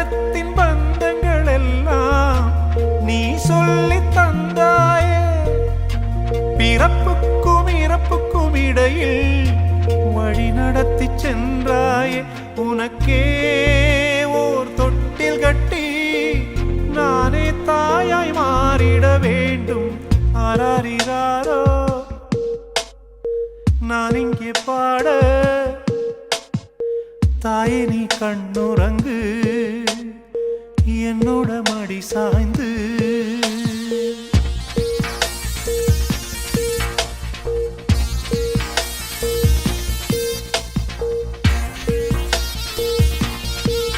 உள்ளத்தின் பந்தங்கள் எல்லாம் நீ சொல்லி தந்தாயே. பிறப்புக்கும் இறப்புக்கும் இடையில் வழி நடத்தி சென்றாயே. உனக்கே ஓர் தொட்டில் கட்டி நானே தாயாய் மாறிட வேண்டும். ஆராரிராரோ நான் இங்கே பாட, தாயே நீ கண்ணுறங்கு என்னோட மடி சாய்ந்து.